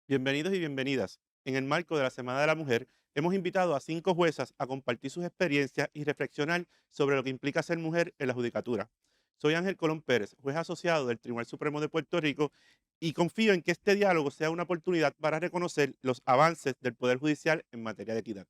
Bienvenidos y bienvenidas. En el marco de la Semana de la Mujer, hemos invitado a 5 juezas a compartir sus experiencias y reflexionar sobre lo que implica ser mujer en la judicatura. Soy Ángel Colón Pérez, juez asociado del Tribunal Supremo de Puerto Rico, y confío en que este diálogo sea una oportunidad para reconocer los avances del Poder Judicial en materia de equidad.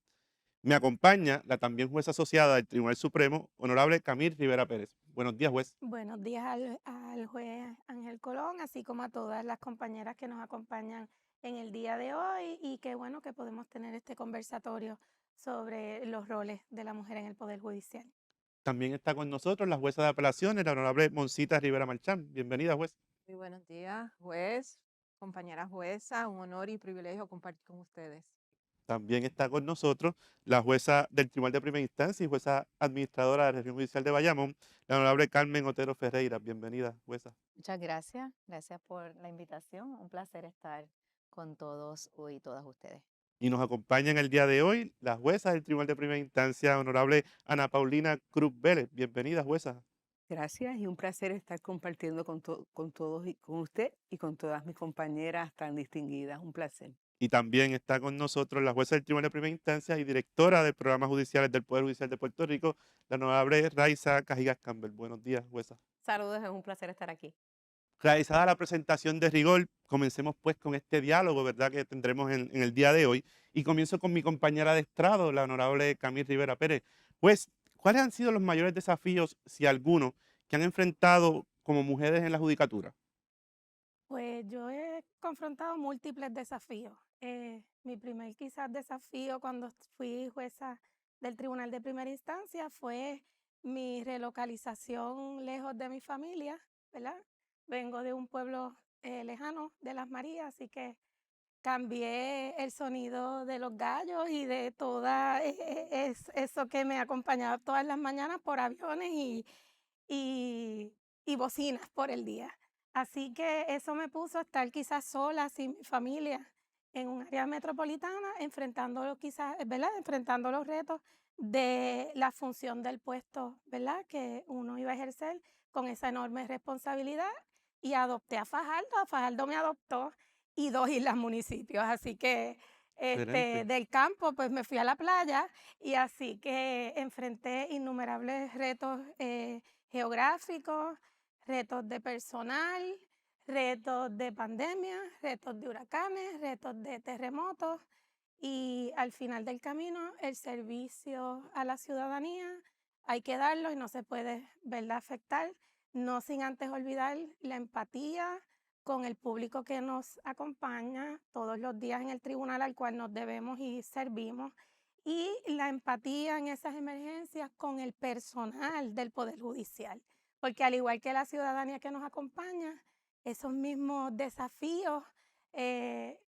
Me acompaña la también jueza asociada del Tribunal Supremo, honorable Camil Rivera Pérez. Buenos días, juez. Buenos días al juez Ángel Colón, así como a todas las compañeras que nos acompañan en el día de hoy y qué bueno que podemos tener este conversatorio sobre los roles de la mujer en el Poder Judicial. También está con nosotros la jueza de apelaciones, la honorable Monsita Rivera Marchán. Bienvenida, juez. Muy buenos días, juez, compañera jueza, un honor y privilegio compartir con ustedes. También está con nosotros la jueza del Tribunal de Primera Instancia y jueza administradora de la Región Judicial de Bayamón, la honorable Carmen Otero Ferreira. Bienvenida, jueza. Muchas gracias, gracias por la invitación. Un placer estar con todos y todas ustedes. Y nos acompaña en el día de hoy la jueza del Tribunal de Primera Instancia, honorable Ana Paulina Cruz Vélez. Bienvenida, jueza. Gracias y un placer estar compartiendo con todos y con usted y con todas mis compañeras tan distinguidas. Un placer. Y también está con nosotros la jueza del Tribunal de Primera Instancia y directora del Programa Judiciales del Poder Judicial de Puerto Rico, la honorable Raiza Cajigas Campbell. Buenos días, jueza. Saludos, es un placer estar aquí. Realizada la presentación de rigor, comencemos pues con este diálogo, ¿verdad?, que tendremos en el día de hoy. Y comienzo con mi compañera de estrado, la honorable Camil Rivera Pérez. Pues, ¿cuáles han sido los mayores desafíos, si alguno, que han enfrentado como mujeres en la judicatura? Pues yo he confrontado múltiples desafíos. Mi primer quizás desafío cuando fui jueza del Tribunal de Primera Instancia fue mi relocalización lejos de mi familia, ¿verdad? Vengo de un pueblo lejano de Las Marías, así que cambié el sonido de los gallos y de toda eso que me acompañaba todas las mañanas por aviones y, y bocinas por el día. Así que eso me puso a estar quizás sola, sin mi familia, en un área metropolitana, enfrentando quizás, ¿verdad? Enfrentando los retos de la función del puesto, ¿verdad? Que uno iba a ejercer con esa enorme responsabilidad y adopté a Fajardo me adoptó y 2 islas municipios, así que Excelente. del campo pues me fui a la playa y así que enfrenté innumerables retos geográficos, retos de personal, retos de pandemia, retos de huracanes, retos de terremotos y al final del camino el servicio a la ciudadanía hay que darlo y no se puede, ¿verdad?, afectar, no sin antes olvidar la empatía con el público que nos acompaña todos los días en el tribunal al cual nos debemos y servimos y la empatía en esas emergencias con el personal del Poder Judicial, porque al igual que la ciudadanía que nos acompaña, esos mismos desafíos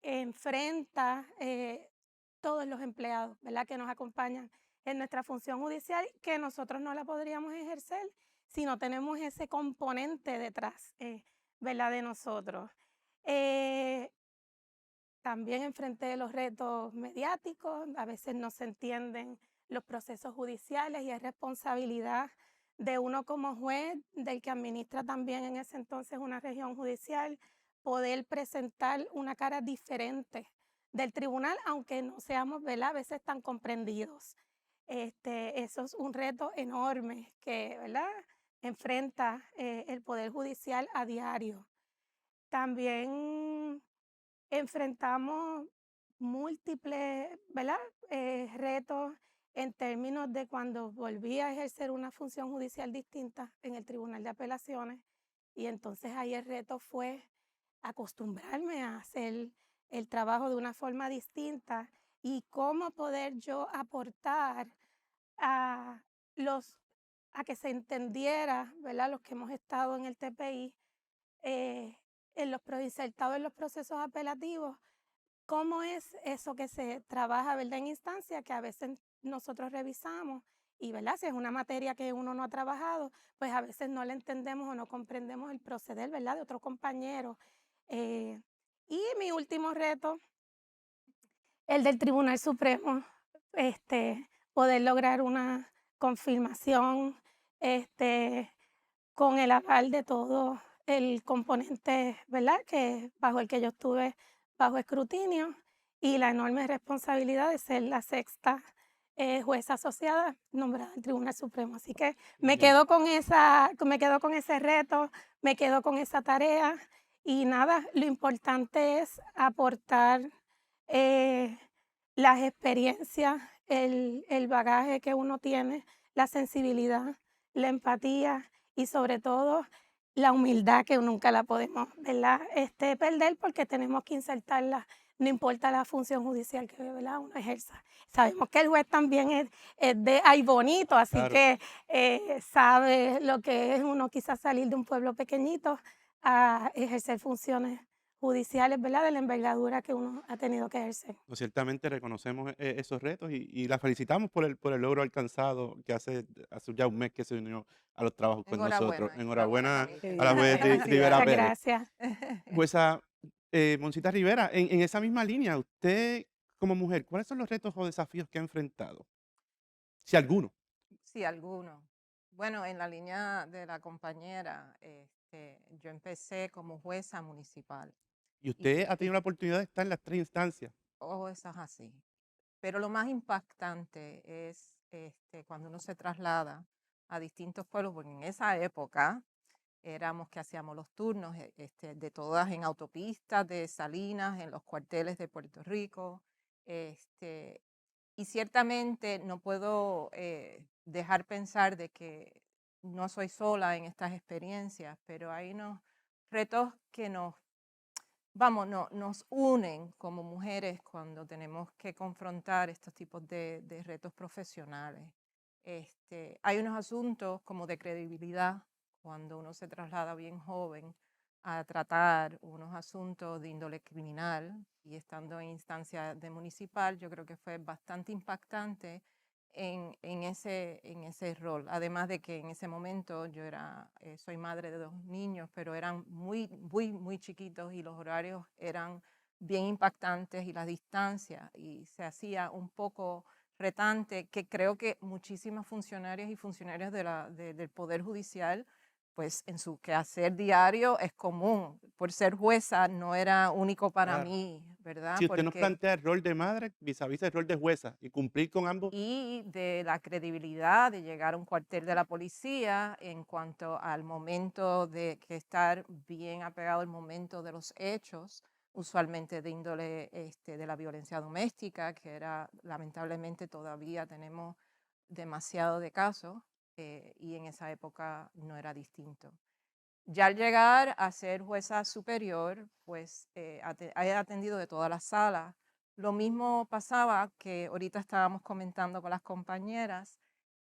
enfrenta todos los empleados, ¿verdad?, que nos acompañan en nuestra función judicial, que nosotros no la podríamos ejercer si no tenemos ese componente detrás, ¿verdad?, de nosotros. Eh, También enfrenté los retos mediáticos, a veces no se entienden los procesos judiciales y es responsabilidad de uno como juez, del que administra también en ese entonces una región judicial, poder presentar una cara diferente del tribunal, aunque no seamos, ¿verdad?, a veces tan comprendidos. Eso es un reto enorme que, ¿verdad?, enfrenta el Poder Judicial a diario. También enfrentamos múltiples, ¿verdad?, retos en términos de cuando volví a ejercer una función judicial distinta en el Tribunal de Apelaciones, y entonces ahí el reto fue acostumbrarme a hacer el trabajo de una forma distinta y cómo poder yo aportar a los a que se entendiera, ¿verdad?, los que hemos estado en el TPI, eh, insertados en los procesos apelativos, cómo es eso que se trabaja, ¿verdad?, en instancia, que a veces nosotros revisamos y, ¿verdad?, si es una materia que uno no ha trabajado, pues a veces no le entendemos o no comprendemos el proceder, ¿verdad?, de otro compañero. Eh, y mi último reto, el del Tribunal Supremo, poder lograr una confirmación, este, con el aval de todo el componente, ¿verdad?, que bajo el que yo estuve bajo escrutinio y la enorme responsabilidad de ser la sexta jueza asociada nombrada al Tribunal Supremo. Así que me Bien. quedo con ese reto, me quedo con esa tarea y nada, lo importante es aportar eh, las experiencias, el bagaje que uno tiene, la sensibilidad, la empatía y sobre todo la humildad que nunca la podemos, ¿verdad? Perder porque tenemos que insertarla, no importa la función judicial que, ¿verdad?, uno ejerza. Sabemos que el juez también es de ay bonito, así Claro. que sabe lo que es uno quizás salir de un pueblo pequeñito a ejercer funciones judiciales, ¿verdad?, de la envergadura que uno ha tenido que ejercer. No, ciertamente reconocemos esos retos y la felicitamos por el logro alcanzado que hace ya un mes que se unió a los trabajos con nosotros. Enhorabuena, enhorabuena Enhorabuena Camil, Qué a la bien. juez felicidades. Rivera Muchas Pérez. gracias. Jueza Monsita Rivera, en esa misma línea, usted como mujer, ¿cuáles son los retos o desafíos que ha enfrentado? Si alguno. Sí, algunos. Bueno, en la línea de la compañera, yo empecé como jueza municipal Y y usted ha tenido la oportunidad de estar en las 3 instancias. oh, eso es así. Pero lo más impactante es cuando uno se traslada a distintos pueblos, porque en esa época éramos que hacíamos los turnos de todas en autopistas, de Salinas, en los cuarteles de Puerto Rico. este, y ciertamente no puedo dejar pensar de que no soy sola en estas experiencias, pero hay unos retos que nos unen como mujeres cuando tenemos que confrontar estos tipos de retos profesionales. Hay unos asuntos como de credibilidad cuando uno se traslada bien joven a tratar unos asuntos de índole criminal y estando en instancia de municipal, yo creo que fue bastante impactante en ese rol. Además de que en ese momento yo soy madre de 2 niños, pero eran muy chiquitos y los horarios eran bien impactantes y las distancias y se hacía un poco retante que creo que muchísimas funcionarias y funcionarios del Poder Judicial pues en su quehacer diario es común. Por ser jueza no era único para Claro. mí, ¿verdad? Si usted nos Porque plantea el rol de madre vis a vis el rol de jueza y cumplir con ambos, y de la credibilidad de llegar a un cuartel de la policía en cuanto al momento de que estar bien apegado al momento de los hechos, usualmente de índole de la violencia doméstica, que era lamentablemente todavía tenemos demasiado de casos y en esa época no era distinto. Ya al llegar a ser jueza superior, pues he atendido de todas las salas. Lo mismo pasaba que ahorita estábamos comentando con las compañeras,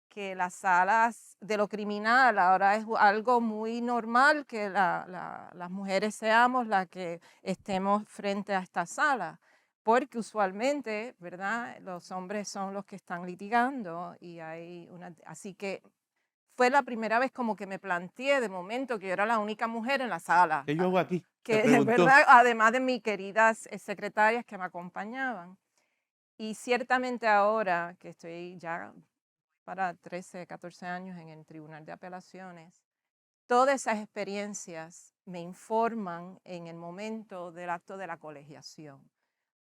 que las salas de lo criminal ahora es algo muy normal que las mujeres seamos las que estemos frente a esta sala, porque usualmente, ¿verdad? Los hombres son los que están litigando y así que fue la primera vez como que me planteé de momento que yo era la única mujer en la sala, ¿qué yo hago aquí? que Me preguntó. verdad, además de mis queridas secretarias que me acompañaban. Y ciertamente ahora que estoy ya para 13, 14 años en el Tribunal de Apelaciones, todas esas experiencias me informan en el momento del acto de la colegiación.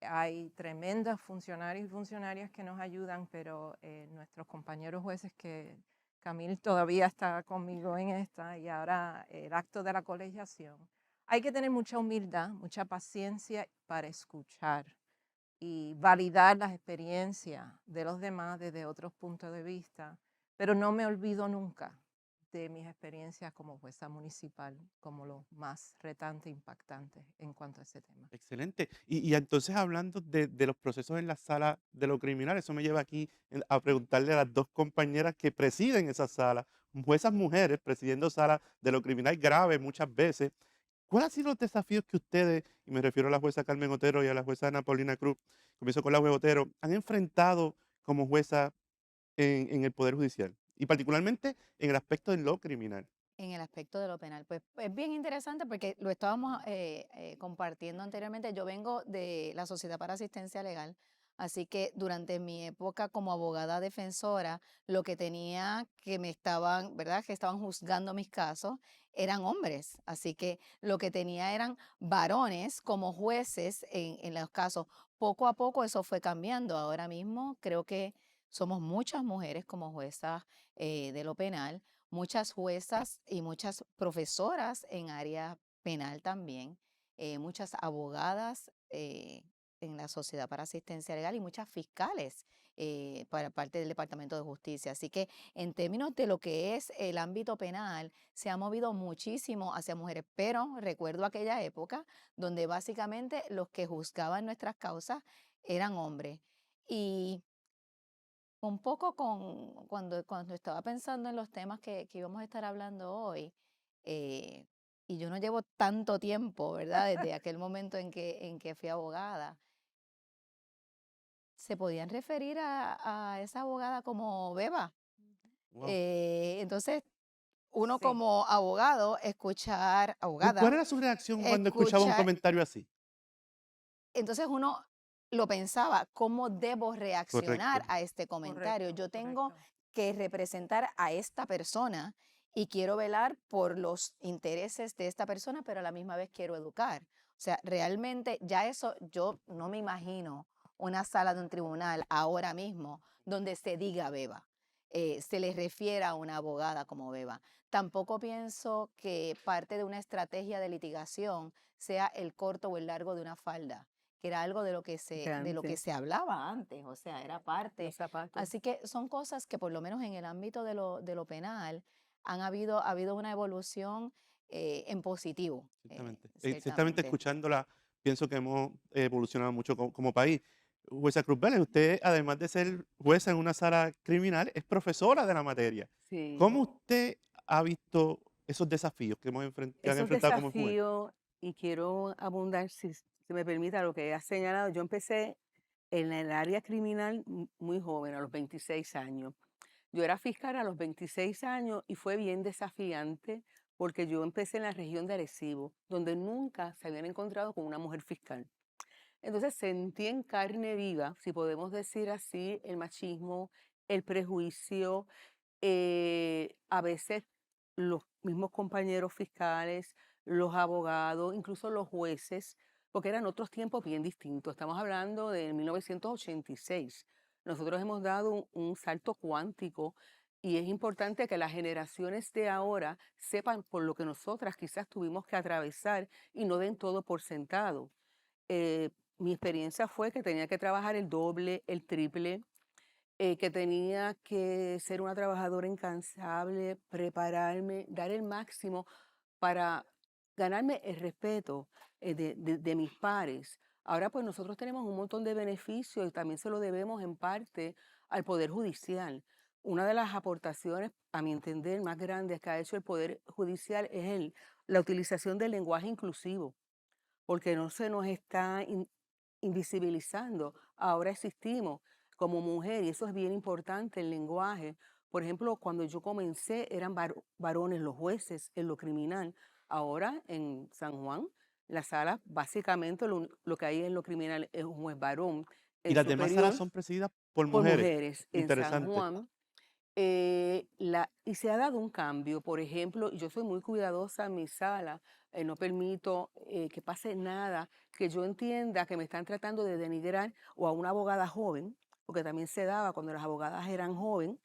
Hay tremendos funcionarios y funcionarias que nos ayudan, pero nuestros compañeros jueces que Camil todavía está conmigo en esta y ahora el acto de la colegiación. Hay que tener mucha humildad, mucha paciencia para escuchar y validar las experiencias de los demás desde otros puntos de vista, pero no me olvido nunca de mis experiencias como jueza municipal, como lo más retante e impactante en cuanto a ese tema. Excelente. Y entonces hablando de los procesos en la sala de lo criminal, eso me lleva aquí a preguntarle a las dos compañeras que presiden esa sala, juezas mujeres presidiendo salas de lo criminal grave muchas veces. ¿Cuáles han sido los desafíos que ustedes, y me refiero a la jueza Carmen Otero y a la jueza Ana Paulina Cruz, comienzo con la jueza Otero, han enfrentado como jueza en el Poder Judicial? Y particularmente en el aspecto de lo criminal. En el aspecto de lo penal, pues es bien interesante porque lo estábamos compartiendo anteriormente. Yo vengo de la Sociedad para Asistencia Legal, Así que durante mi época como abogada defensora, lo que tenía que me estaban, ¿verdad? Que estaban juzgando mis casos eran hombres. Así que lo que tenía eran varones como jueces en los casos. Poco a poco eso fue cambiando. Ahora mismo creo que somos muchas mujeres como juezas de lo penal, muchas juezas y muchas profesoras en área penal también, muchas abogadas en la Sociedad para Asistencia Legal y muchas fiscales para parte del Departamento de Justicia. Así que en términos de lo que es el ámbito penal, se ha movido muchísimo hacia mujeres, pero recuerdo aquella época donde básicamente los que juzgaban nuestras causas eran hombres. Y un poco cuando estaba pensando en los temas que íbamos a estar hablando hoy, eh, y yo no llevo tanto tiempo, ¿verdad? Desde aquel momento en que fui abogada, se podían referir a esa abogada como Beba. Wow. Entonces, uno Sí. como abogado, escuchar, ¿Cuál abogada, era su reacción cuando escuchaba un escuchar, comentario así? entonces uno lo pensaba, ¿cómo debo reaccionar Correcto. a este comentario? Correcto, Yo tengo correcto. que representar a esta persona y quiero velar por los intereses de esta persona, pero a la misma vez quiero educar. O sea, realmente ya eso, yo no me imagino una sala de un tribunal ahora mismo donde se diga Beba, se le refiera a una abogada como Beba. Tampoco pienso que parte de una estrategia de litigación sea el corto o el largo de una falda, que era algo De de lo que antes, se hablaba antes, o sea, era parte. los zapatos. Así que son cosas que por lo menos en el ámbito de lo penal ha habido una evolución en positivo, Ciertamente. Ciertamente ciertamente. escuchándola, pienso que hemos evolucionado mucho como país. Jueza Cruz Vélez, usted, además de ser jueza en una sala criminal, es profesora de la materia. Sí, ¿Cómo usted ha visto esos desafíos que han esos enfrentado como juez? desafíos, y quiero abundar, si se me permite, a lo que has señalado. Yo empecé en el área criminal muy joven, a los 26 años. Yo era fiscal a los 26 años y fue bien desafiante porque yo empecé en la región de Arecibo, donde nunca se habían encontrado con una mujer fiscal. Entonces sentí en carne viva, si podemos decir así, el machismo, el prejuicio, a veces los mismos compañeros fiscales, los abogados, incluso los jueces, porque eran otros tiempos bien distintos. Estamos hablando de 1986. Nosotros hemos dado un salto cuántico y es importante que las generaciones de ahora sepan por lo que nosotras quizás tuvimos que atravesar y no den todo por sentado. Eh, Mi experiencia fue que tenía que trabajar el doble, el triple, que tenía que ser una trabajadora incansable, prepararme, dar el máximo para ganarme el respeto de mis pares. Ahora pues nosotros tenemos un montón de beneficios y también se lo debemos en parte al Poder Judicial. Una de las aportaciones, a mi entender, más grandes que ha hecho el Poder Judicial es la utilización del lenguaje inclusivo, porque no se nos está invisibilizando. Ahora existimos como mujer y eso es bien importante, el lenguaje. Por ejemplo, cuando yo comencé eran varones los jueces en lo criminal. Ahora en San Juan, la sala, básicamente lo que hay en lo criminal es un juez varón. Y En las demás salas superior, son presididas por por mujeres. mujeres. En San Interesante. Juan, y se ha dado un cambio. Por ejemplo, yo soy muy cuidadosa en mi sala, no permito que pase nada que yo entienda que me están tratando de denigrar o a una abogada joven, porque también se daba cuando las abogadas eran jóvenes,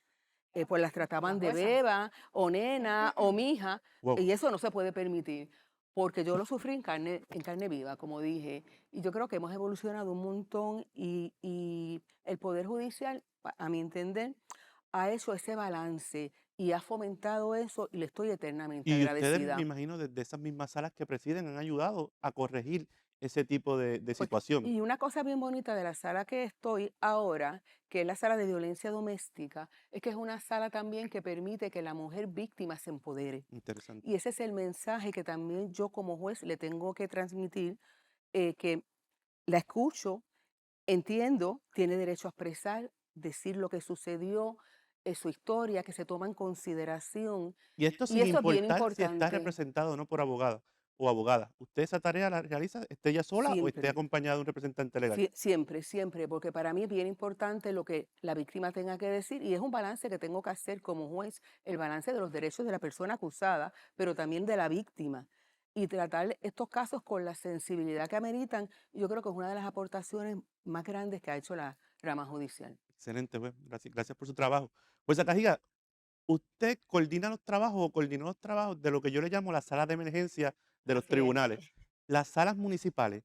pues las Como la trataban de jueza. beba o nena o mija, Wow. y eso no se puede permitir, porque yo lo sufrí en carne viva, como dije, y yo creo que hemos evolucionado un montón y el Poder Judicial, a mi entender, ha hecho ese balance y ha fomentado eso y le estoy eternamente Y ustedes, me agradecida. imagino, desde esas mismas salas que presiden, han ayudado a corregir ese tipo de Pues, situación. y una cosa bien bonita de la sala que estoy ahora, que es la sala de violencia doméstica, es que es una sala también que permite que la mujer víctima se empodere. Interesante. Y ese es el mensaje que también yo como juez le tengo que transmitir, que la escucho, entiendo, tiene derecho a expresar, decir lo que sucedió, su historia, que se toma en consideración. Y esto Y sin eso es bien importar si está importante. representado o no por abogada. o abogada. ¿Usted esa tarea la realiza, esté ella sola o esté Siempre. acompañada de un representante legal? Siempre, siempre, porque para mí es bien importante lo que la víctima tenga que decir y es un balance que tengo que hacer como juez, el balance de los derechos de la persona acusada, pero también de la víctima. Y tratar estos casos con la sensibilidad que ameritan, yo creo que es una de las aportaciones más grandes que ha hecho la rama judicial. Excelente, pues, gracias por su trabajo. Pues, Cajiga, ¿usted coordina los trabajos o coordinó los trabajos de lo que yo le llamo la sala de emergencia de los Así es. tribunales? Las salas municipales.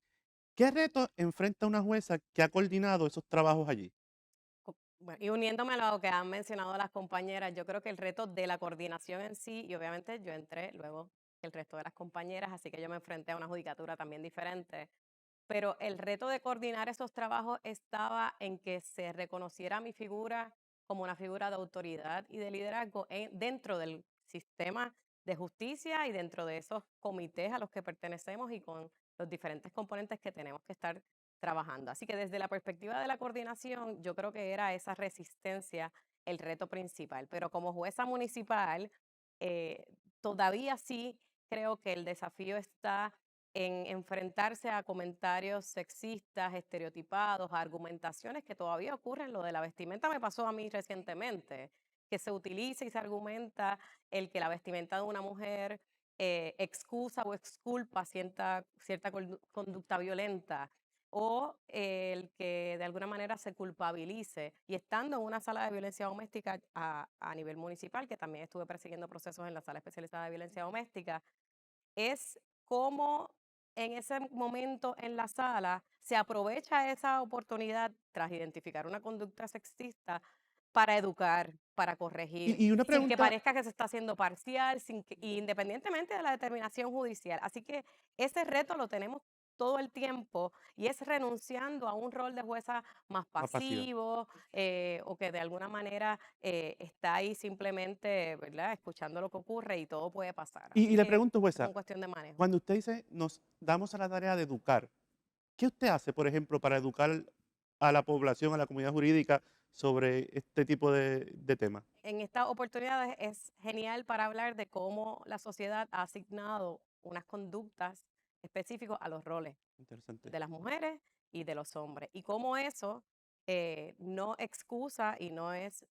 ¿Qué retos enfrenta una jueza que ha coordinado esos trabajos allí? Bueno, y uniéndome a lo que han mencionado las compañeras, yo creo que el reto de la coordinación en sí, y obviamente yo entré luego que el resto de las compañeras, así que yo me enfrenté a una judicatura también diferente, pero el reto de coordinar esos trabajos estaba en que se reconociera mi figura como una figura de autoridad y de liderazgo dentro del sistema de justicia y dentro de esos comités a los que pertenecemos y con los diferentes componentes que tenemos que estar trabajando. Así que desde la perspectiva de la coordinación, yo creo que era esa resistencia el reto principal. Pero como jueza municipal, eh, todavía sí creo que el desafío está en enfrentarse a comentarios sexistas, estereotipados, a argumentaciones que todavía ocurren. Lo de la vestimenta me pasó a mí recientemente, que se utiliza y se argumenta el que la vestimenta de una mujer excusa o exculpa cierta conducta violenta o el que de alguna manera se culpabilice. Y estando en una sala de violencia doméstica a nivel municipal, que también estuve persiguiendo procesos en la sala especializada de violencia doméstica, es cómo en ese momento en la sala se aprovecha esa oportunidad tras identificar una conducta sexista para educar, para corregir, Y una sin que pregunta, parezca que se está haciendo parcial, independientemente de la determinación judicial. Así que ese reto lo tenemos todo el tiempo y es renunciando a un rol de jueza más más pasiva. pasivo o que de alguna manera está ahí simplemente, ¿verdad? Escuchando lo que ocurre y todo puede pasar. Y Así le que pregunto, es jueza, una cuestión de manejo. cuando usted dice nos damos a la tarea de educar, ¿qué usted hace, por ejemplo, para educar a la población, a la comunidad jurídica sobre este tipo de temas? En estas oportunidades es genial para hablar de cómo la sociedad ha asignado unas conductas específicas a los roles Interesante. de las mujeres y de los hombres. Y cómo eso no excusa y no es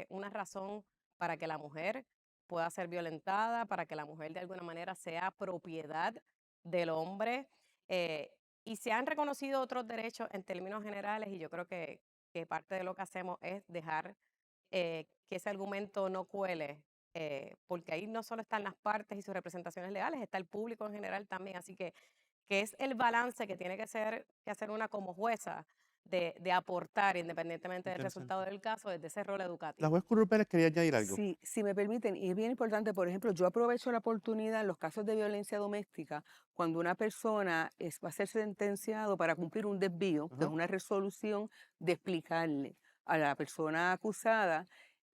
una razón para que la mujer pueda ser violentada, para que la mujer de alguna manera sea propiedad del hombre. eh, y se han reconocido otros derechos en términos generales y yo creo que parte de lo que hacemos es dejar que ese argumento no cuele, porque ahí no solo están las partes y sus representaciones legales, está el público en general también. Así que es el balance que tiene que hacer una como jueza de aportar, independientemente del resultado Interesante. del caso, desde ese rol La educativo. juez Cruz Pérez quería añadir algo. Sí, si me permiten, y es bien importante, por ejemplo, yo aprovecho la oportunidad en los casos de violencia doméstica, cuando una persona va a ser sentenciado para cumplir un desvío, que es Ajá. una resolución, de explicarle a la persona acusada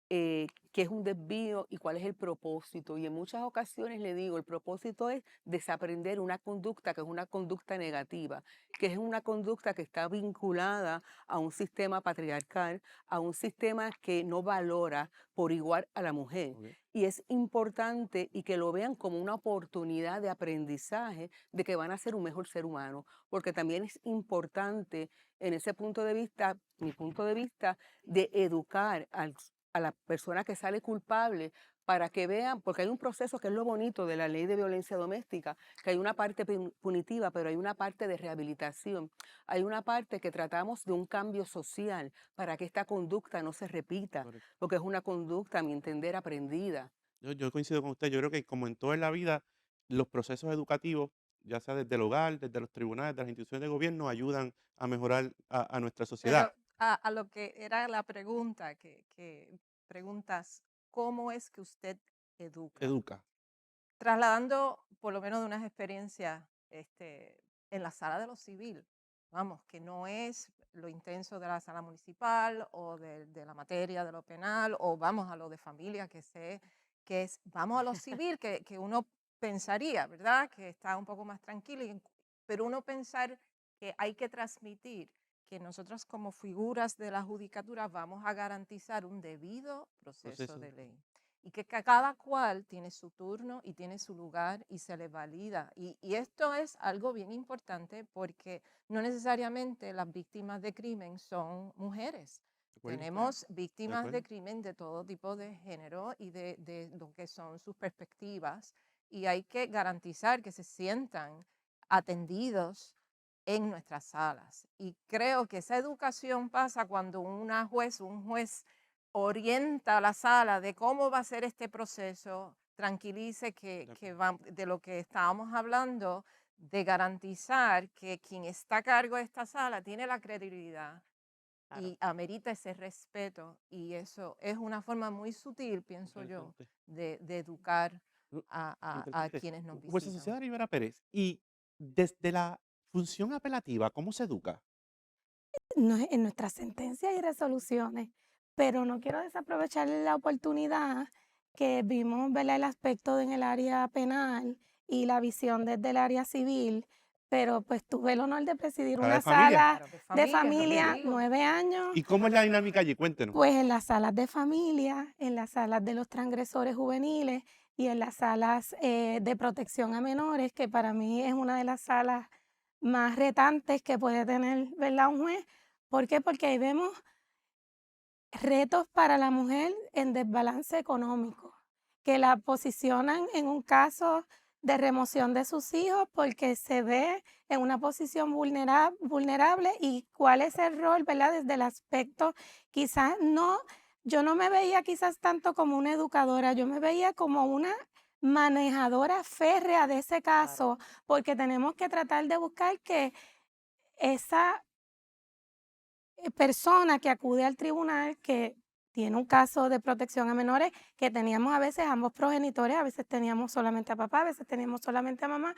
qué es un desvío y cuál es el propósito. Y en muchas ocasiones le digo, el propósito es desaprender una conducta que es una conducta negativa, que es una conducta que está vinculada a un sistema patriarcal, a un sistema que no valora por igual a la mujer. Ok. Y es importante y que lo vean como una oportunidad de aprendizaje de que van a ser un mejor ser humano, porque también es importante en ese punto de vista, mi punto de vista, de educar a la persona que sale culpable para que vean, porque hay un proceso que es lo bonito de la ley de violencia doméstica, que hay una parte punitiva, pero hay una parte de rehabilitación, hay una parte que tratamos de un cambio social para que esta conducta no se repita, Correcto. porque es una conducta, a mi entender, aprendida. Yo coincido con usted. Yo creo que como en todo en la vida, los procesos educativos, ya sea desde el hogar, desde los tribunales, de las instituciones de gobierno, ayudan a mejorar a nuestra sociedad. Pero a lo que era la pregunta que preguntas, ¿cómo es que usted educa? Educa. Trasladando por lo menos de unas experiencias en la sala de lo civil, vamos, que no es lo intenso de la sala municipal o de la materia de lo penal o vamos a lo de familia, que sé que es, vamos a lo civil, que uno pensaría, ¿verdad? Que está un poco más tranquilo, pero uno pensar que hay que transmitir que nosotros como figuras de la judicatura vamos a garantizar un debido proceso Proceso. de ley. y que cada cual tiene su turno y tiene su lugar y se le valida. Y esto es algo bien importante porque no necesariamente las víctimas de crimen son mujeres. ¿De acuerdo? Tenemos ¿De víctimas de acuerdo? crimen de todo tipo de género y de lo que son sus perspectivas, y hay que garantizar que se sientan atendidos en nuestras salas. Y creo que esa educación pasa cuando un juez orienta a la sala de cómo va a ser este proceso, tranquilice De que acuerdo. de lo que estábamos hablando, de garantizar que quien está a cargo de esta sala tiene la credibilidad Claro. y amerita ese respeto. Y eso es una forma muy sutil, pienso yo, Interesante. de educar Uh, a Interesante. quienes nos Jueza visitan. Sociedad Rivera Pérez, y desde la función apelativa, ¿cómo se educa? En nuestras sentencias y resoluciones, pero no quiero desaprovechar la oportunidad que vimos, ¿verdad?, el aspecto en el área penal y la visión desde el área civil, pero pues tuve el honor de presidir ¿Sala de una familia? sala Claro, de de familia, es lo que familia Familia. digo. 9 años, ¿Y cómo es la dinámica allí? Cuéntenos. pues en las salas de familia, en las salas de los transgresores juveniles y en las salas de protección a menores, que para mí es una de las salas más retantes que puede tener, ¿verdad?, un juez. ¿Por qué? Porque ahí vemos retos para la mujer en desbalance económico, que la posicionan en un caso de remoción de sus hijos porque se ve en una posición vulnerable, y cuál es el rol, ¿verdad? Desde el aspecto, quizás no, yo no me veía quizás tanto como una educadora, yo me veía como una manejadora férrea de ese Claro. caso, porque tenemos que tratar de buscar que esa persona que acude al tribunal, que tiene un caso de protección a menores, que teníamos a veces ambos progenitores, a veces teníamos solamente a papá, a veces teníamos solamente a mamá,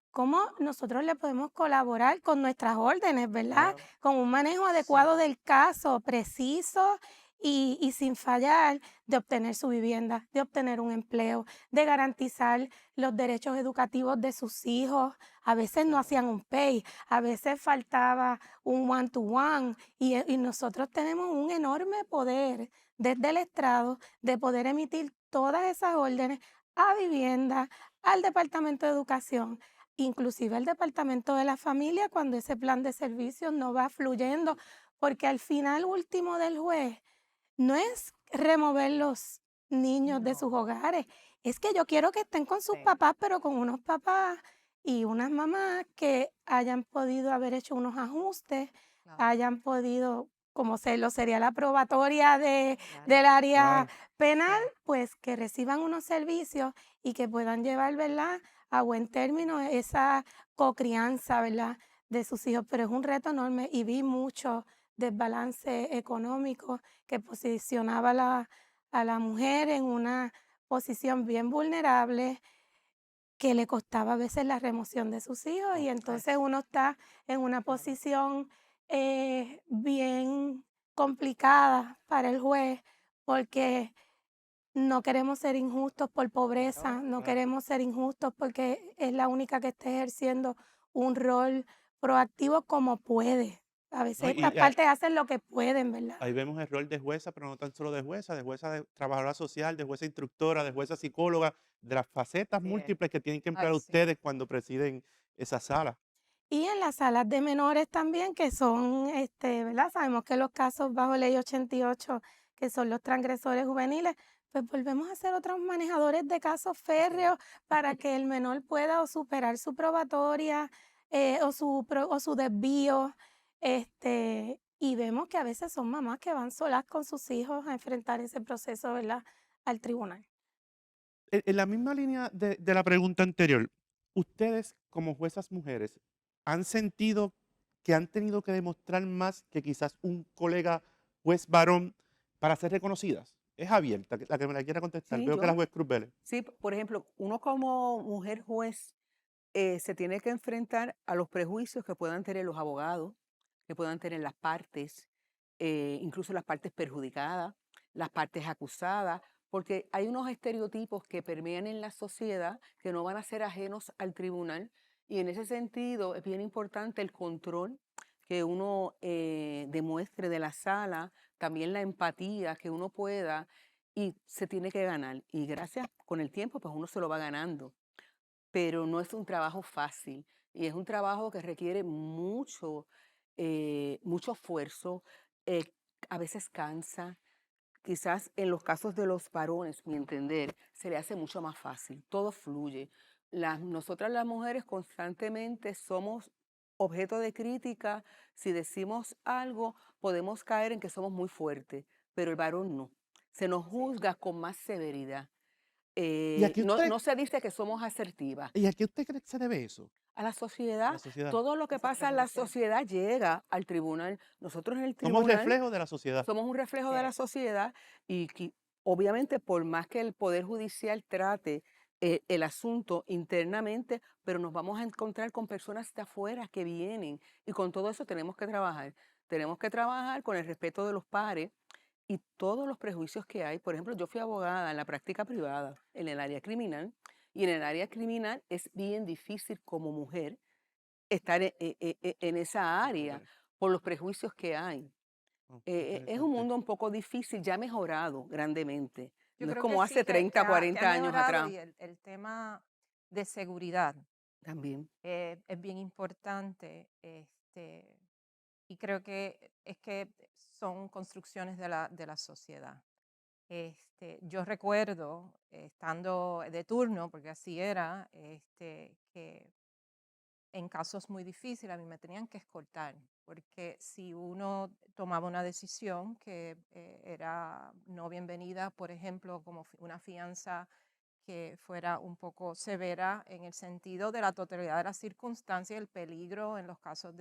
cómo nosotros le podemos colaborar con nuestras órdenes, ¿verdad? Claro. Con un manejo Sí. adecuado del caso, preciso y sin fallar, de obtener su vivienda, de obtener un empleo, de garantizar los derechos educativos de sus hijos. A veces no Claro. hacían un pay, a veces faltaba un one-to-one, y nosotros tenemos un enorme poder desde el estrado de poder emitir todas esas órdenes a vivienda, al Departamento de Educación, inclusive al Departamento de la Familia, cuando ese plan de servicios no va fluyendo, porque al final último del juez no es remover los niños de sus No. hogares, es que yo quiero que estén con sus Sí. papás, pero con unos papás y unas mamás que hayan podido haber hecho unos ajustes, Claro. hayan podido, como lo sería la probatoria Claro. del área Claro. penal, Sí. pues que reciban unos servicios y que puedan llevar, ¿verdad?, a buen término esa cocrianza, ¿verdad?, de sus hijos. Pero es un reto enorme y vi mucho desbalance económico que posicionaba a la mujer en una posición bien vulnerable, que le costaba a veces la remoción de sus hijos, y entonces Eso. uno está en una Claro. posición bien complicada para el juez, porque no queremos ser injustos por pobreza, Claro. no Claro. queremos ser injustos porque es la única que está ejerciendo un rol proactivo como puede. A No, veces estas partes hacen lo que pueden, ¿verdad? ahí vemos el rol de jueza, pero no tan solo de jueza de trabajadora social, de jueza instructora, de jueza psicóloga, de las facetas Así es. múltiples que tienen que emplear Ay, sí. ustedes cuando presiden esa sala. Y en las salas de menores también, que son, ¿verdad? Sabemos que los casos bajo ley 88, que son los transgresores juveniles, pues volvemos a ser otros manejadores de casos Así es. férreos para que el menor pueda o superar su probatoria, o su desvío. Y vemos que a veces son mamás que van solas con sus hijos a enfrentar ese proceso, ¿verdad?, al tribunal. En la misma línea de la pregunta anterior, ustedes como juezas mujeres, ¿han sentido que han tenido que demostrar más que quizás un colega juez varón para ser reconocidas? Es abierta, la que me la quiera contestar. Sí, Veo que la yo, juez Cruz Vélez. sí, por ejemplo, uno como mujer juez se tiene que enfrentar a los prejuicios que puedan tener los abogados, que puedan tener las partes, incluso las partes perjudicadas, las partes acusadas, porque hay unos estereotipos que permean en la sociedad que no van a ser ajenos al tribunal, y en ese sentido es bien importante el control que uno demuestre de la sala, también la empatía que uno pueda, y se tiene que ganar. Y gracias, con el tiempo, pues uno se lo va ganando. Pero no es un trabajo fácil y es un trabajo que requiere mucho esfuerzo, eh, a veces cansa. Quizás en los casos de los varones, mi entender, se le hace mucho más fácil, todo fluye. Nosotras las mujeres constantemente somos objeto de crítica. Si decimos algo, podemos caer en que somos muy fuertes, pero el varón no. Se nos juzga con más severidad. ¿Y a qué No, usted, no se dice que somos asertivas. y a qué usted cree que se debe eso? A la A la sociedad, sociedad. todo lo que Ese pasa en la prejuicio. sociedad llega al tribunal. Nosotros en el Somos tribunal reflejo de la sociedad. somos un reflejo de Eh, la sociedad y obviamente por más que el Poder Judicial trate el asunto internamente, pero nos vamos a encontrar con personas de afuera que vienen y con todo eso tenemos que trabajar. Tenemos que trabajar con el respeto de los pares y todos los prejuicios que hay. Por ejemplo, yo fui abogada en la práctica privada, en el área criminal, y en el área criminal es bien difícil como mujer estar en esa área Ok. por los prejuicios que hay. Oh, Es un interesante. mundo un poco difícil, ya ha mejorado grandemente. Yo No es creo que como sí, hace que 30, ha 40 años mejorado atrás y el tema de seguridad también. es bien importante. Y creo que es que son construcciones de la sociedad. Yo recuerdo, estando de turno, porque así era, que en casos muy difíciles a mí me tenían que escoltar, porque si uno tomaba una decisión que era no bienvenida, por ejemplo, como una fianza que fuera un poco severa en el sentido de la totalidad de las circunstancias, el peligro en los casos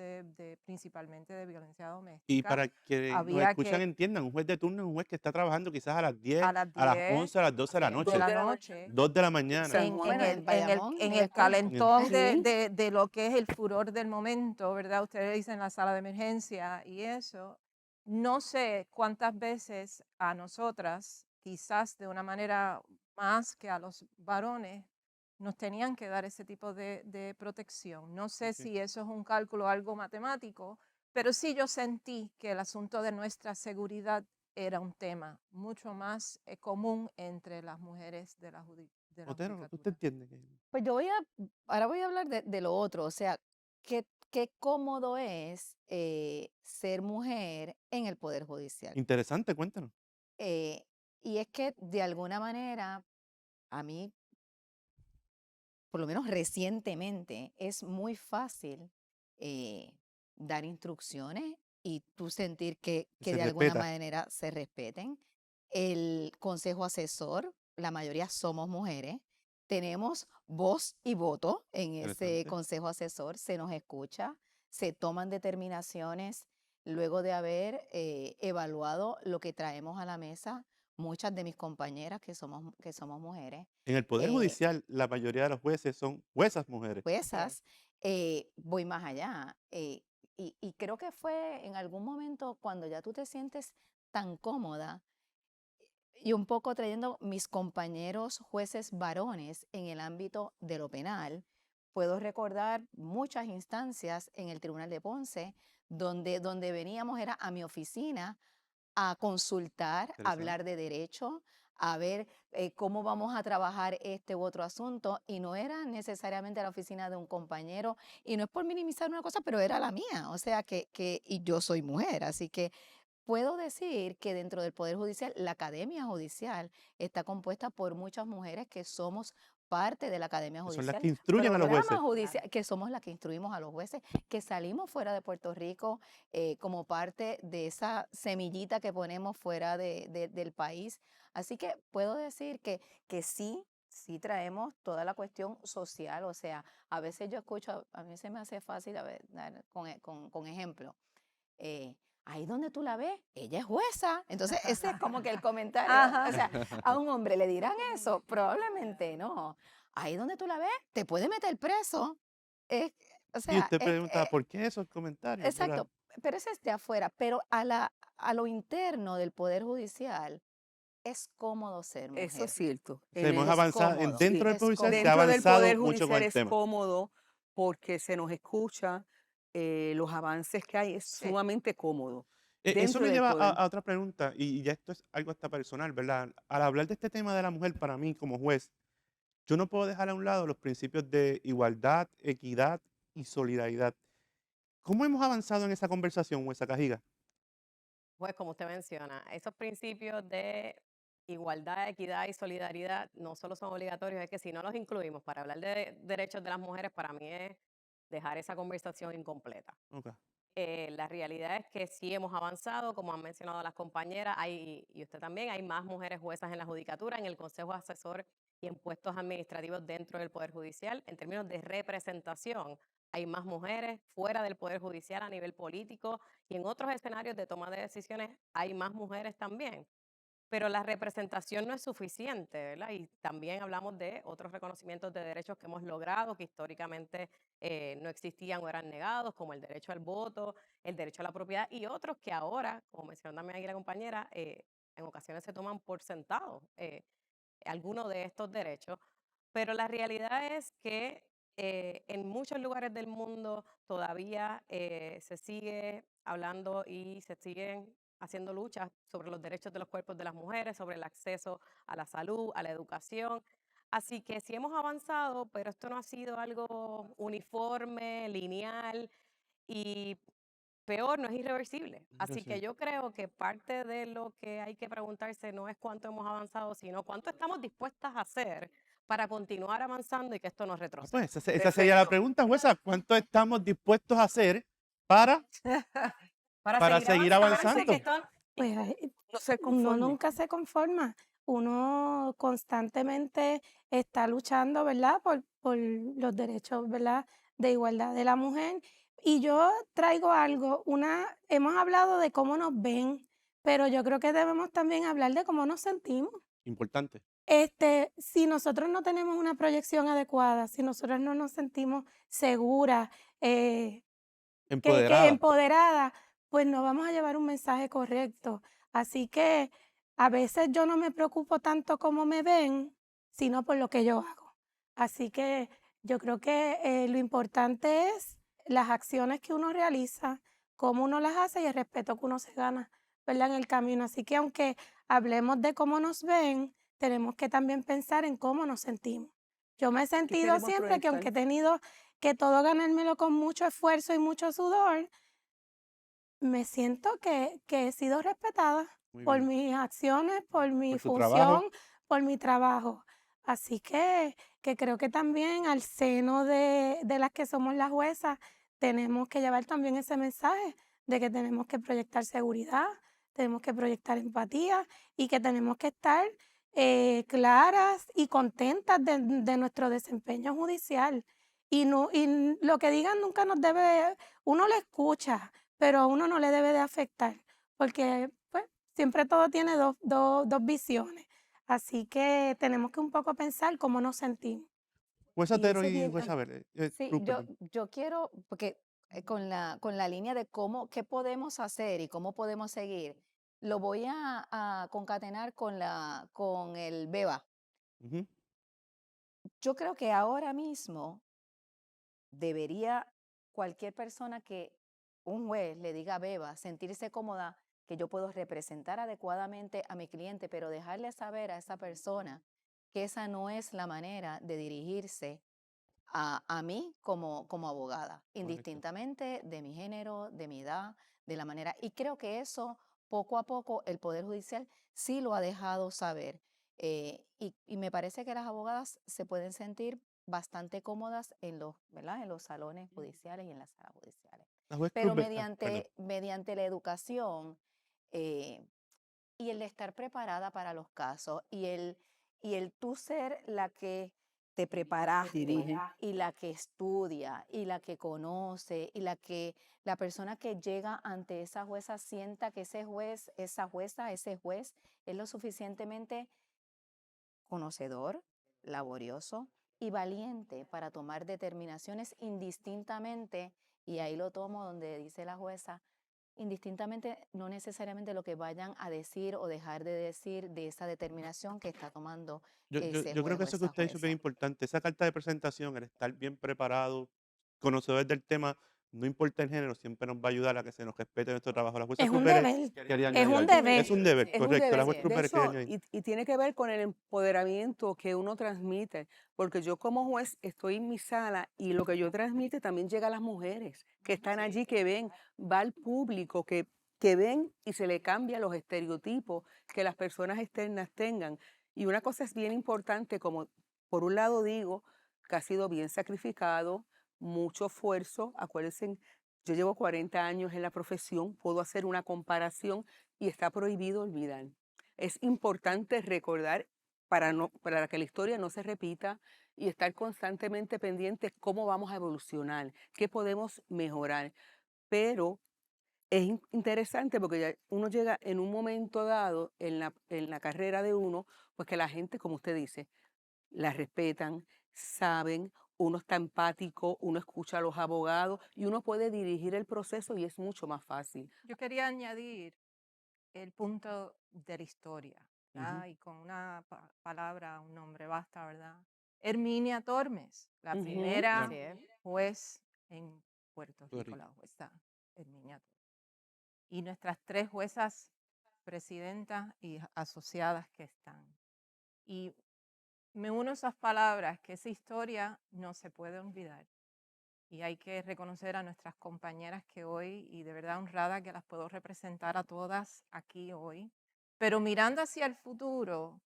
principalmente de violencia Y doméstica, para que nos había escuchan que entiendan, un juez de turno es un juez que está trabajando quizás a las 10, a las a las 10 11, a las 12 de la Dos de noche, la de la noche. noche 2 de la mañana. San Juan. Bueno, en Bayamón, en en la el escuela. calentón Sí. de lo que es el furor del momento, ¿verdad? Ustedes dicen la sala de emergencia y eso. No sé cuántas veces a nosotras, quizás de una manera más que a los varones, nos tenían que dar ese tipo de protección. No sé Ok. si eso es un cálculo algo matemático, pero sí yo sentí que el asunto de nuestra seguridad era un tema mucho más común entre las mujeres de de la Otero, lo que usted judicatura. entiende. Pues ahora voy a hablar de lo otro, o sea, qué cómodo es ser mujer en el Poder Judicial. Interesante, cuéntanos. Eh, y es que de alguna manera, a mí, por lo menos recientemente, es muy fácil eh, dar instrucciones y tú sentir que Se de alguna respeta. manera se respeten. El consejo asesor, la mayoría somos mujeres, tenemos voz y voto en ese Interesante. consejo asesor, se nos escucha, se toman determinaciones luego de haber evaluado lo que traemos a la mesa. Muchas de mis compañeras que somos mujeres, En el Poder eh, Judicial, la mayoría de los jueces son juezas mujeres. juezas, voy más allá. Y creo que fue en algún momento cuando ya tú te sientes tan cómoda y un poco trayendo mis compañeros jueces varones en el ámbito de lo penal. Puedo recordar muchas instancias en el Tribunal de Ponce donde veníamos era a mi oficina a consultar, a Interesante. hablar de derecho, a ver cómo vamos a trabajar este u otro asunto, y no era necesariamente a la oficina de un compañero, y no es por minimizar una cosa, pero era la mía, o sea y yo soy mujer, así que puedo decir que dentro del Poder Judicial, la Academia Judicial está compuesta por muchas mujeres que somos parte de la Academia Que son las Judicial, que instruyen a los programa jueces. judicial, que somos las que instruimos a los jueces, que salimos fuera de Puerto Rico como parte de esa semillita que ponemos fuera del país. Así que puedo decir que sí traemos toda la cuestión social, o sea, a veces yo escucho, a mí se me hace fácil dar con ejemplo. eh, Ahí donde tú la ves, ella es jueza. Entonces, ese es como que el comentario. Ajá. O sea, a un hombre le dirán eso, probablemente no. Ahí donde tú la ves, te puede meter preso. Es- o Y sea, usted preguntaba, ¿por qué esos comentarios, verdad? exacto, pero ese es de afuera. Pero a lo interno del Poder Judicial, es cómodo ser Eso es mujer. cierto. Se hemos Es avanzado, cómodo, dentro del es Poder Judicial se ha cómodo. Dentro del avanzado Poder mucho con Judicial el es tema. cómodo porque se nos escucha, los avances que hay, es Sí. sumamente cómodo. Eso dentro me del lleva poder. a otra pregunta, y ya esto es algo hasta personal, ¿verdad? Al hablar de este tema de la mujer, para mí como juez, yo no puedo dejar a un lado los principios de igualdad, equidad y solidaridad. ¿Cómo hemos avanzado en esa conversación, jueza Cajiga? Pues como usted menciona, esos principios de igualdad, equidad y solidaridad no solo son obligatorios, es que si no los incluimos para hablar de derechos de las mujeres, para mí es dejar esa conversación incompleta. Ok. La realidad es que sí hemos avanzado, como han mencionado las compañeras, y usted también, hay más mujeres juezas en la judicatura, en el Consejo Asesor y en puestos administrativos dentro del Poder Judicial. En términos de representación, hay más mujeres fuera del Poder Judicial a nivel político y en otros escenarios de toma de decisiones hay más mujeres también. Pero la representación no es suficiente, ¿verdad? Y también hablamos de otros reconocimientos de derechos que hemos logrado, que históricamente no existían o eran negados, como el derecho al voto, el derecho a la propiedad, y otros que ahora, como mencionó también aquí la compañera, en ocasiones se toman por sentado algunos de estos derechos. Pero la realidad es que en muchos lugares del mundo todavía se sigue hablando y se siguen haciendo luchas sobre los derechos de los cuerpos de las mujeres, sobre el acceso a la salud, a la educación. Así que sí hemos avanzado, pero esto no ha sido algo uniforme, lineal y peor, no es irreversible. Así que Sí. yo creo que parte de lo que hay que preguntarse no es cuánto hemos avanzado, sino cuánto estamos dispuestas a hacer para continuar avanzando y que esto no Ah, pues retroceda. esa sería la Perfecto. pregunta, jueza. ¿Cuánto estamos dispuestos a hacer para, Para para seguir seguir avanzando, que avanzando? esto Pues No ser uno conforme. nunca se conforma, uno constantemente está luchando, ¿verdad? Por los derechos, ¿verdad? De igualdad de la mujer. Y yo traigo algo, hemos hablado de cómo nos ven, pero yo creo que debemos también hablar de cómo nos sentimos. Importante. Si nosotros no tenemos una proyección adecuada, si nosotros no nos sentimos seguras, eh, que Empoderada. empoderada, pues no vamos a llevar un mensaje correcto. Así que a veces yo no me preocupo tanto cómo me ven, sino por lo que yo hago. Así que yo creo que lo importante es las acciones que uno realiza, cómo uno las hace y el respeto que uno se gana, ¿verdad? En el camino. Así que aunque hablemos de cómo nos ven, tenemos que también pensar en cómo nos sentimos. Yo me he ¿Qué sentido queremos siempre que aunque proyectar? he tenido que todo ganármelo con mucho esfuerzo y mucho sudor, me siento que he sido respetada Muy por bien. mis acciones, por mi Por tu trabajo. función, por mi trabajo. Así que creo que también al seno de las que somos las juezas tenemos que llevar también ese mensaje de que tenemos que proyectar seguridad, tenemos que proyectar empatía y que tenemos que estar claras y contentas de nuestro desempeño judicial. Y lo que digan nunca nos debe, uno lo escucha, pero a uno no le debe de afectar, porque pues, siempre todo tiene dos visiones. Así que tenemos que un poco pensar cómo nos sentimos. Jueza Y Tero eso es y bien, jueza Verde. sí, Ruth, perdón. yo quiero, porque con la línea de qué podemos hacer y cómo podemos seguir, lo voy a concatenar con el BEBA. Ujú. Yo creo que ahora mismo debería cualquier persona que un juez le diga a Beba sentirse cómoda que yo puedo representar adecuadamente a mi cliente, pero dejarle saber a esa persona que esa no es la manera de dirigirse a mí como abogada, Correcto. indistintamente de mi género, de mi edad, de la manera. Y creo que eso poco a poco el Poder Judicial sí lo ha dejado saber. Y me parece que las abogadas se pueden sentir bastante cómodas en los, ¿verdad? En los salones judiciales y en las salas judiciales. La juez Cruz, Pero perdón. mediante la educación eh, y el de estar preparada para los casos y el tú ser la que te preparaste Dirige. y la que estudia y la que conoce y la persona que llega ante esa jueza sienta que ese juez, esa jueza, ese juez es lo suficientemente conocedor, laborioso y valiente para tomar determinaciones indistintamente, y ahí lo tomo donde dice la jueza, indistintamente, no necesariamente lo que vayan a decir o dejar de decir de esa determinación que está tomando ese Yo creo juez que o eso que esa usted ha dicho es bien jueza. importante. Esa carta de presentación, el estar bien preparado, conocedor del tema, no importa el género, siempre nos va a ayudar a que se nos respete nuestro trabajo. La jueza Es un Cruz Pérez deber, quería es añadir un algo. deber. Es un deber, Es un correcto. La deber. jueza Así Cruz es. De Pérez quería eso, añadir. y tiene que ver con el empoderamiento que uno transmite, porque yo como juez estoy en mi sala y lo que yo transmite también llega a las mujeres que están allí, que ven, va al público, que ven y se le cambia los estereotipos que las personas externas tengan. Y una cosa es bien importante, como por un lado digo, que ha sido bien sacrificado, mucho esfuerzo. Acuérdense, yo llevo 40 años en la profesión, puedo hacer una comparación y está prohibido olvidar. Es importante recordar para que la historia no se repita y estar constantemente pendientes cómo vamos a evolucionar, qué podemos mejorar. Pero es interesante porque ya uno llega en un momento dado en la carrera de uno, pues que la gente, como usted dice, la respetan, saben, uno está empático, uno escucha a los abogados y uno puede dirigir el proceso y es mucho más fácil. Yo quería añadir el punto de la historia, Ujú. ¿verdad? Y con una palabra, un nombre basta, ¿verdad? Herminia Tormes, la Ujú. primera Así es. juez en Puerto Puerto Rico, Rico. la jueza Herminia Tormes. Y nuestras 3 juezas presidentas y asociadas que están. Y me uno a esas palabras, que esa historia no se puede olvidar. Y hay que reconocer a nuestras compañeras que hoy, y de verdad honrada que las puedo representar a todas aquí hoy, pero mirando hacia el futuro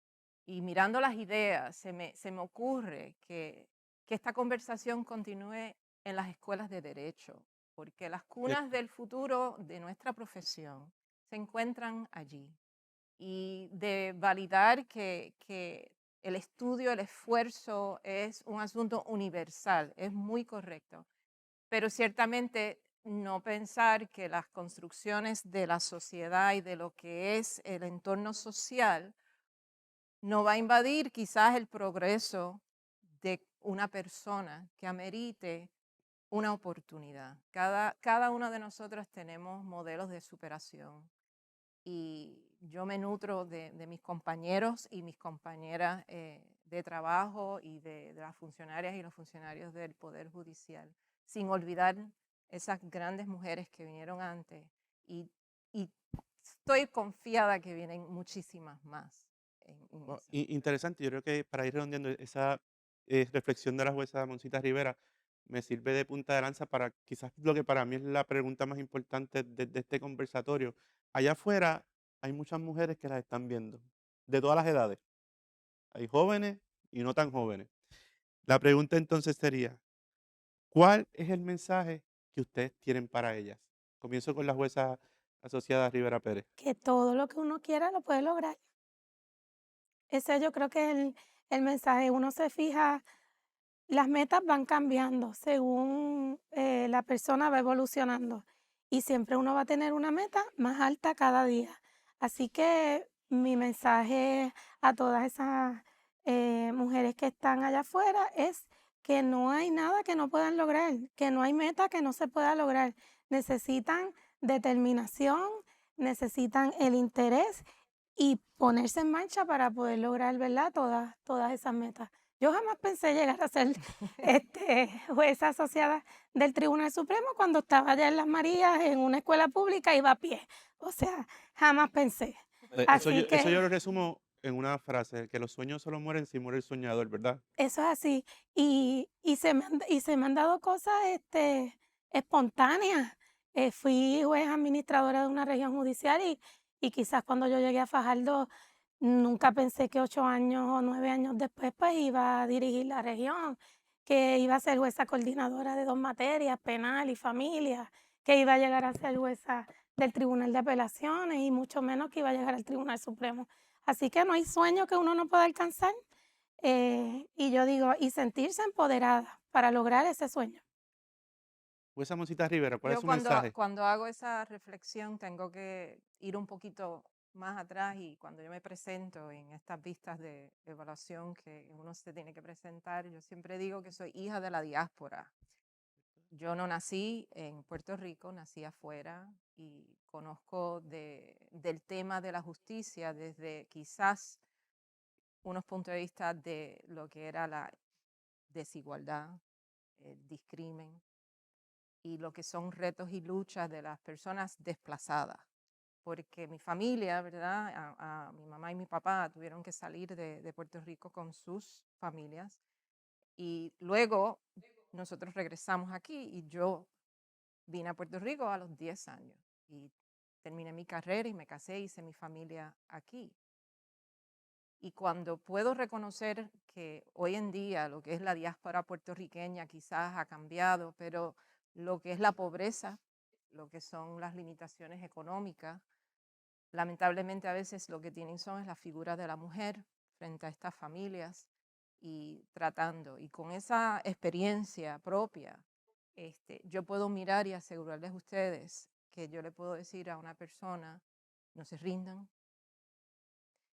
y mirando las ideas, se me ocurre que esta conversación continúe en las escuelas de derecho, porque las cunas Cierto. del futuro de nuestra profesión se encuentran allí. Y de validar que el estudio, el esfuerzo es un asunto universal, es muy correcto, pero ciertamente no pensar que las construcciones de la sociedad y de lo que es el entorno social no va a invadir quizás el progreso de una persona que amerite una oportunidad. Cada uno de nosotros tenemos modelos de superación y yo me nutro de mis compañeros y mis compañeras de trabajo y de las funcionarias y los funcionarios del Poder Judicial, sin olvidar esas grandes mujeres que vinieron antes y estoy confiada que vienen muchísimas más en Wow, esa. interesante. Yo creo que para ir redondeando esa reflexión de la jueza Monsita Rivera me sirve de punta de lanza para quizás lo que para mí es la pregunta más importante de este conversatorio. Allá afuera hay muchas mujeres que las están viendo, de todas las edades. Hay jóvenes y no tan jóvenes. La pregunta entonces sería, ¿cuál es el mensaje que ustedes tienen para ellas? Comienzo con la jueza asociada Rivera Pérez. Que todo lo que uno quiera lo puede lograr. Ese yo creo que es el mensaje. Uno se fija, las metas van cambiando según la persona va evolucionando y siempre uno va a tener una meta más alta cada día. Así que mi mensaje a todas esas mujeres que están allá afuera es que no hay nada que no puedan lograr, que no hay meta que no se pueda lograr. Necesitan determinación, necesitan el interés y ponerse en marcha para poder lograr, ¿verdad? Todas esas metas. Yo jamás pensé llegar a ser jueza asociada del Tribunal Supremo cuando estaba allá en Las Marías en una escuela pública, iba a pie. O sea, jamás pensé. Así Eso yo que lo resumo en una frase, que los sueños solo mueren si muere el soñador, ¿verdad? eso es así. Y se me han dado cosas espontáneas. Fui juez administradora de una región judicial y quizás cuando yo llegué a Fajardo nunca pensé que 8 años o 9 años después pues iba a dirigir la región, que iba a ser jueza coordinadora de 2 materias, penal y familia, que iba a llegar a ser jueza del Tribunal de Apelaciones y mucho menos que iba a llegar al Tribunal Supremo. Así que no hay sueño que uno no pueda alcanzar. Y yo digo, y sentirse empoderada para lograr ese sueño. Jueza Monsita Rivera, ¿cuál es Yo su mensaje? cuando hago esa reflexión tengo que ir un poquito más atrás y cuando yo me presento en estas vistas de evaluación que uno se tiene que presentar, yo siempre digo que soy hija de la diáspora. Yo no nací en Puerto Rico, nací afuera y conozco del tema de la justicia desde quizás unos puntos de vista de lo que era la desigualdad, el discrimen, y lo que son retos y luchas de las personas desplazadas. Porque mi familia, ¿verdad? Mi mamá y mi papá tuvieron que salir de Puerto Rico con sus familias y luego nosotros regresamos aquí y yo vine a Puerto Rico a los 10 años y terminé mi carrera y me casé, hice mi familia aquí. Y cuando puedo reconocer que hoy en día lo que es la diáspora puertorriqueña quizás ha cambiado, pero lo que es la pobreza, lo que son las limitaciones económicas, lamentablemente a veces lo que tienen son es la figura de la mujer frente a estas familias y tratando. Y con esa experiencia propia, yo puedo mirar y asegurarles a ustedes que yo le puedo decir a una persona, no se rindan.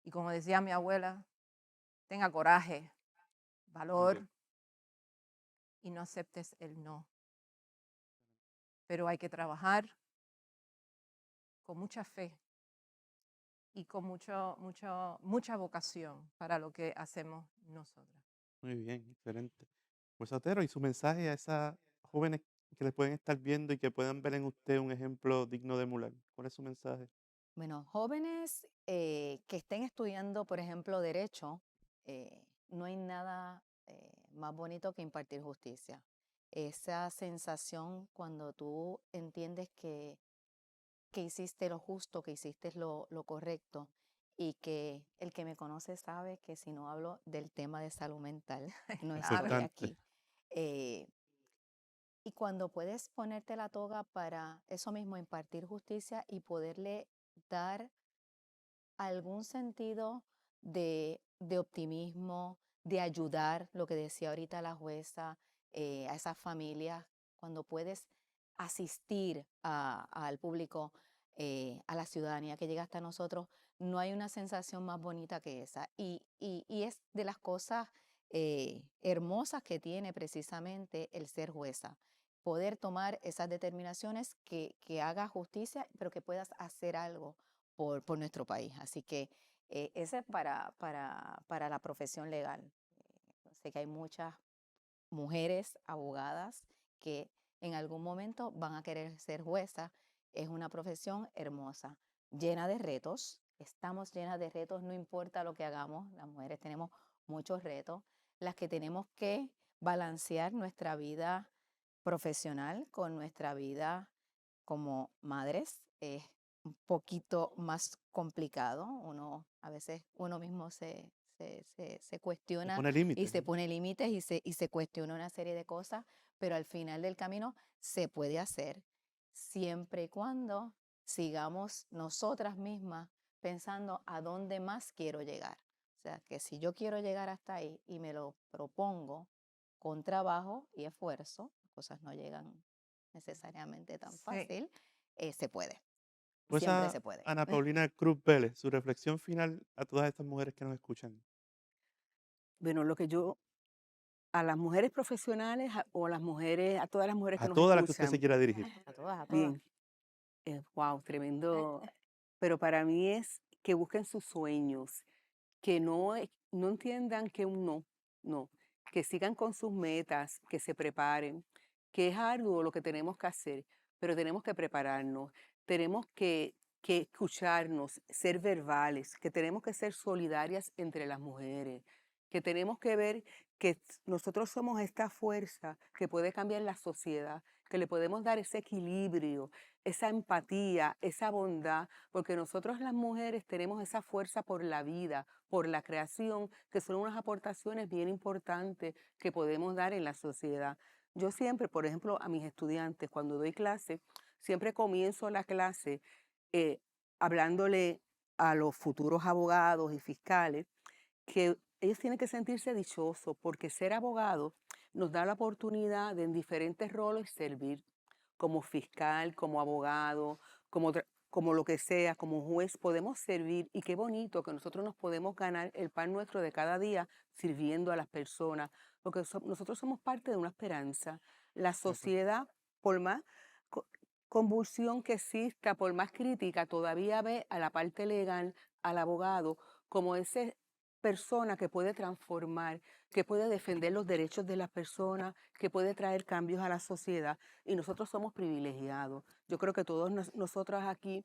Y como decía mi abuela, tenga coraje, Muy valor bien. y no aceptes el no. Pero hay que trabajar con mucha fe y con mucha vocación para lo que hacemos nosotras. Muy bien, excelente. Pues Otero, y su mensaje a esas jóvenes que le pueden estar viendo y que puedan ver en usted un ejemplo digno de emular. ¿Cuál es su mensaje? Bueno, jóvenes que estén estudiando, por ejemplo, derecho, no hay nada más bonito que impartir justicia. Esa sensación cuando tú entiendes que hiciste lo justo, que hiciste lo correcto y que el que me conoce sabe que si no hablo del tema de salud mental, no Claro. estoy Importante. aquí. Eh, y cuando puedes ponerte la toga para eso mismo, impartir justicia y poderle dar algún sentido de optimismo, de ayudar, lo que decía ahorita la jueza, a esas familias, cuando puedes asistir al público, a la ciudadanía que llega hasta nosotros, no hay una sensación más bonita que esa. Y es de las cosas hermosas que tiene precisamente el ser jueza. Poder tomar esas determinaciones que haga justicia, pero que puedas hacer algo por nuestro país. Así que ese es para la profesión legal. Sé que hay muchas mujeres abogadas que en algún momento van a querer ser juezas. Es una profesión hermosa, llena de retos. Estamos llenas de retos, no importa lo que hagamos, las mujeres tenemos muchos retos, las que tenemos que balancear nuestra vida profesional con nuestra vida como madres. Es un poquito más complicado. A veces uno mismo se Le cuestiona pone y límites, se ¿no? pone límites y se cuestiona una serie de cosas, pero al final del camino se puede hacer siempre y cuando sigamos nosotras mismas pensando a dónde más quiero llegar. O sea, que si yo quiero llegar hasta ahí y me lo propongo con trabajo y esfuerzo, las cosas no llegan necesariamente tan Sí. fácil, se puede, Pues siempre a se puede. Ana Paulina Cruz Vélez, su reflexión final a todas estas mujeres que nos escuchan. Bueno, lo que yo, a las mujeres profesionales o a las mujeres, a todas las mujeres A que nos todas las que usted se escuchan, quiera dirigir. A todas, a todas. bien, wow, tremendo. Pero para mí es que busquen sus sueños, que no entiendan que un no, no, que sigan con sus metas, que se preparen, que es arduo lo que tenemos que hacer, pero tenemos que prepararnos, tenemos que escucharnos, ser verbales, que tenemos que ser solidarias entre las mujeres, que tenemos que ver que nosotros somos esta fuerza que puede cambiar la sociedad, que le podemos dar ese equilibrio, esa empatía, esa bondad, porque nosotros las mujeres tenemos esa fuerza por la vida, por la creación, que son unas aportaciones bien importantes que podemos dar en la sociedad. Yo siempre, por ejemplo, a mis estudiantes, cuando doy clase, siempre comienzo la clase eh, hablándole a los futuros abogados y fiscales que ellos tienen que sentirse dichosos porque ser abogado nos da la oportunidad de en diferentes roles servir como fiscal, como abogado, como lo que sea, como juez, podemos servir y qué bonito que nosotros nos podemos ganar el pan nuestro de cada día sirviendo a las personas, porque nosotros somos parte de una esperanza. La De acuerdo. sociedad, por más co- convulsión que exista, por más crítica, todavía ve a la parte legal, al abogado, como ese persona que puede transformar, que puede defender los derechos de las personas, que puede traer cambios a la sociedad. Y nosotros somos privilegiados. Yo creo que todos nosotras aquí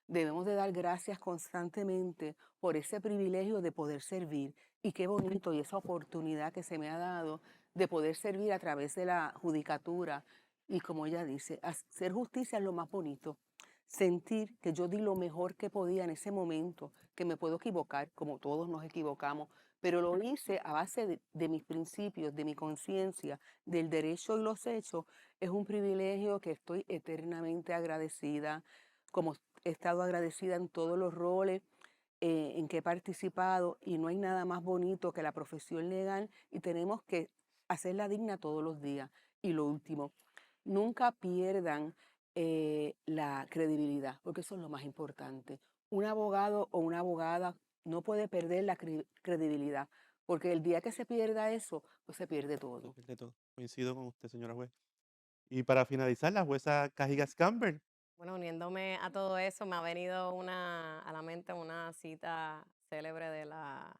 debemos de dar gracias constantemente por ese privilegio de poder servir. Y qué bonito y esa oportunidad que se me ha dado de poder servir a través de la judicatura. Y como ella dice, hacer justicia es lo más bonito. Sentir que yo di lo mejor que podía en ese momento, que me puedo equivocar, como todos nos equivocamos, pero lo hice a base de mis principios, de mi conciencia, del derecho y los hechos. Es un privilegio que estoy eternamente agradecida, como he estado agradecida en todos los roles en que he participado, y no hay nada más bonito que la profesión legal, y tenemos que hacerla digna todos los días. Y lo último, nunca pierdan la credibilidad, porque eso es lo más importante. Un abogado o una abogada no puede perder la credibilidad, porque el día que se pierda eso, pues se pierde todo. De todo. Coincido con usted, señora juez. Y para finalizar, la jueza Cajigas Campbell. Bueno, uniéndome a todo eso, me ha venido a la mente una cita célebre de la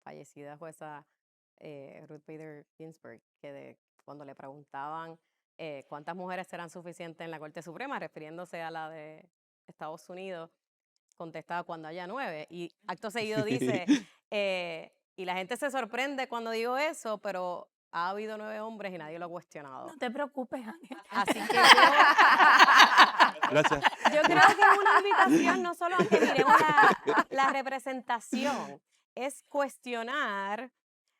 fallecida jueza Ruth Bader Ginsburg, cuando le preguntaban cuántas mujeres serán suficientes en la Corte Suprema, refiriéndose a la de Estados Unidos, contestaba cuando haya 9. Y acto seguido dice, y la gente se sorprende cuando digo eso, pero ha habido 9 hombres y nadie lo ha cuestionado. No te preocupes, Ángel. Así que Gracias. yo creo que es una invitación no solo a que miremos la representación, es cuestionar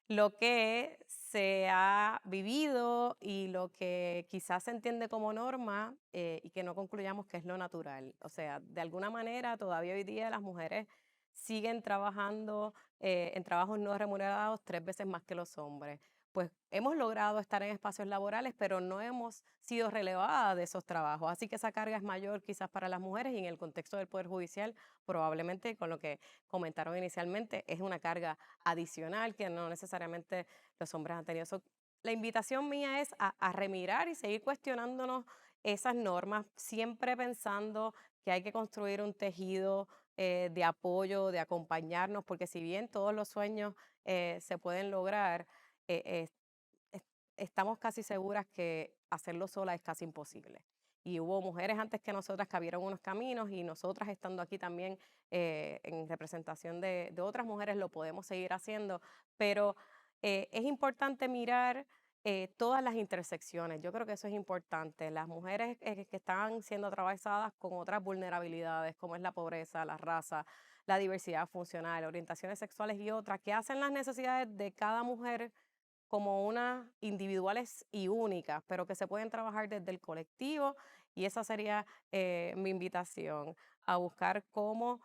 lo que se ha vivido y lo que quizás se entiende como norma y que no concluyamos que es lo natural. O sea, de alguna manera todavía hoy día las mujeres siguen trabajando en trabajos no remunerados 3 veces más que los hombres. Pues hemos logrado estar en espacios laborales, pero no hemos sido relevadas de esos trabajos. Así que esa carga es mayor quizás para las mujeres y en el contexto del Poder Judicial, probablemente con lo que comentaron inicialmente, es una carga adicional que no necesariamente los hombres han tenido. La invitación mía es a remirar y seguir cuestionándonos esas normas, siempre pensando que hay que construir un tejido de apoyo, de acompañarnos, porque si bien todos los sueños se pueden lograr, eh, es- estamos casi seguras que hacerlo sola es casi imposible. Y hubo mujeres antes que nosotras que abrieron unos caminos y nosotras estando aquí también en representación de otras mujeres lo podemos seguir haciendo, pero es importante mirar todas las intersecciones. Yo creo que eso es importante. Las mujeres que están siendo atravesadas con otras vulnerabilidades, como es la pobreza, la raza, la diversidad funcional, orientaciones sexuales y otras, que hacen las necesidades de cada mujer como unas individuales y únicas, pero que se pueden trabajar desde el colectivo, y esa sería mi invitación, a buscar cómo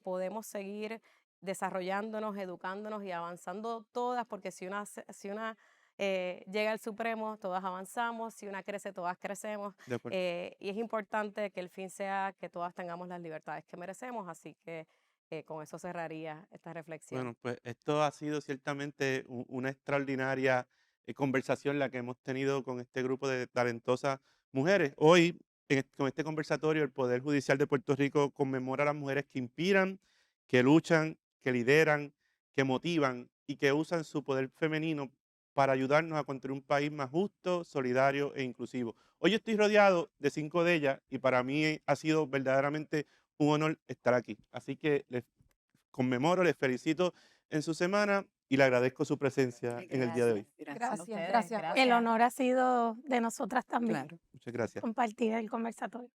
podemos seguir desarrollándonos, educándonos y avanzando todas, porque si una llega al Supremo, todas avanzamos, si una crece, todas crecemos, De acuerdo. y es importante que el fin sea que todas tengamos las libertades que merecemos, así que con eso cerraría esta reflexión. Bueno, pues esto ha sido ciertamente una extraordinaria conversación la que hemos tenido con este grupo de talentosas mujeres. Hoy, con este conversatorio, el Poder Judicial de Puerto Rico conmemora a las mujeres que inspiran, que luchan, que lideran, que motivan y que usan su poder femenino para ayudarnos a construir un país más justo, solidario e inclusivo. Hoy estoy rodeado de 5 de ellas y para mí ha sido verdaderamente un honor estar aquí. Así que les conmemoro, les felicito en su semana y le agradezco su presencia en el día de hoy. Gracias, ustedes, gracias. gracias. El honor ha sido de nosotras también, Claro. Muchas gracias. compartir el conversatorio.